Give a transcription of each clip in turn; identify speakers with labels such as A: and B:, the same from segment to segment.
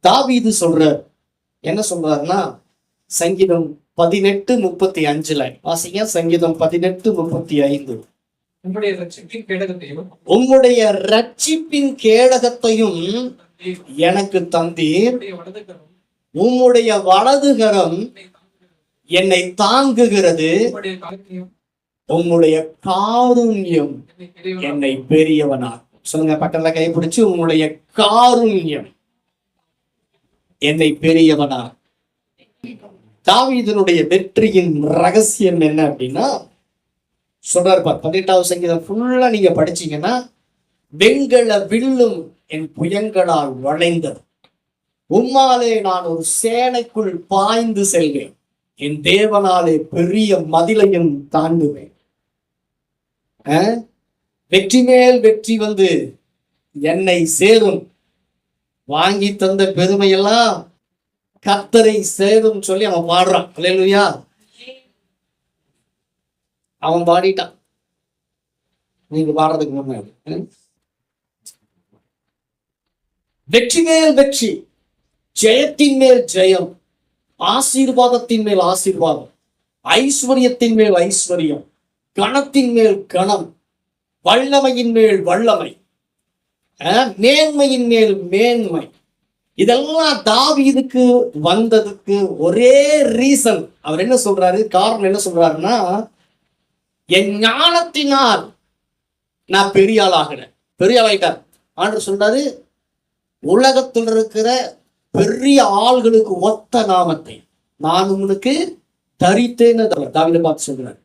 A: தாவீது சொல்ற என்ன சொல்றாருன்னா, சங்கீதம் 18:35 வாசிங்க. சங்கீதம் 18:35. உம்முடைய ரட்சிப்பின் கேடகத்தையும் எனக்கு தந்தீர், உம்முடைய வலதுகரம் என்னை தாங்குகிறது, உம்முடைய காருண்யம் என்னை பெரியவனாக்கும். சொல்லுங்க, பக்கத்துல கைப்பிடிச்சு, உம்முடைய காருண்யம் என்னை பெரியவனாக்கும். தாவீதினுடைய வெற்றியின் ரகசியம் என்ன அப்படின்னா சொல்றாரு. 18வது சங்கீதம் ஃபுல்லா நீங்க படிச்சீங்கன்னா, வெண்கல வில்லும் என் புயங்களால் வளைந்தது, உம்மாலே நான் ஒரு சேனைக்குள் பாய்ந்து செல்வேன், என் தேவனாலே பெரிய மதிலையும் தாண்டுவேன். வெற்றி மேல் வெற்றி வந்து என்னை சேரும், வாங்கி தந்த பெருமையெல்லாம் கர்த்தரை சேரும் சொல்லி அவன் பாடுறான். அல்லேலூயா. அவன் பாடிட்டான், நீங்க பாடுறதுக்கு முன்னாடி. வெற்றி மேல் வெற்றி, ஜெயத்தின் மேல் ஜெயம், ஆசீர்வாதத்தின் மேல் ஆசீர்வாதம், ஐஸ்வர்யத்தின் மேல் ஐஸ்வர்யம், கணத்தின் மேல் கணம், வல்லமையின் மேல் வல்லமை, மேன்மையின் மேல் மேன்மை. இதெல்லாம் தாவீதுக்கு வந்ததுக்கு ஒரே ரீசன். அவர் என்ன சொல்றாரு, காரணம் என்ன சொல்றாருன்னா, என் ஞானத்தினால் நான் பெரிய ஆள் ஆகிறேன். பெரிய ஆள் ஆயிட்டார். ஆண்டவர் சொல்றாரு, உலகத்தில் இருக்கிற பெரிய ஆள்களுக்கு ஒத்த நாமத்தை நான் உங்களுக்கு தரித்தேன்னு தாவீதை பார்த்து சொல்றாரு.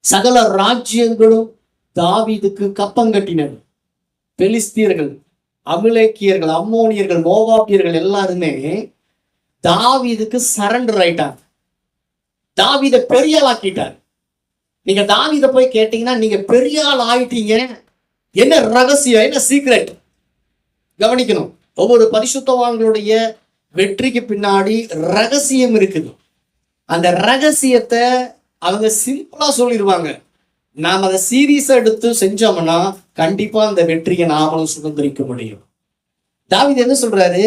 A: சகல ராஜ்யங்களும் தாவீதுக்கு கப்பங்கட்டினர். பெலிஸ்தியர்கள், அமிலேக்கியர்கள், அம்மோனியர்கள், மோவாபியர்கள் எல்லாருமே தாவீதுக்கு சரண்டர் ஆயிட்டாங்க. தாவீதை பெரிய ஆள் ஆக்கிட்டார். நீங்க தாவீதை போய் கேட்டீங்கன்னா, நீங்க பெரிய ஆள் ஆயிட்டீங்க, என்ன ரகசியம், என்ன சீக்ரெட்? கவனிக்கணும். ஒவ்வொரு பரிசுத்தவான்களுடைய வெற்றிக்கு பின்னாடி ரகசியம் இருக்குது. அந்த ரகசியத்தை அவங்க சிம்பிளா சொல்லிடுவாங்க. நாம் அதை சீரியஸா எடுத்து செஞ்சோம்னா கண்டிப்பா அந்த வெற்றியை நாமளும் சுதந்திரிக்க முடியும். தாவீது என்ன சொல்றாரு,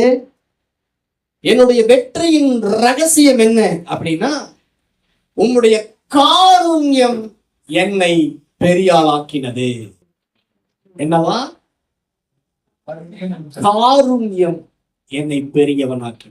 A: என்னுடைய வெற்றியின் ரகசியம் என்ன அப்படின்னா, உம்முடைய காருண்யம் என்னை பெரியாளாக்கினது. என்னவா? காருண்யம் என்னை பெரியவனாக்கி.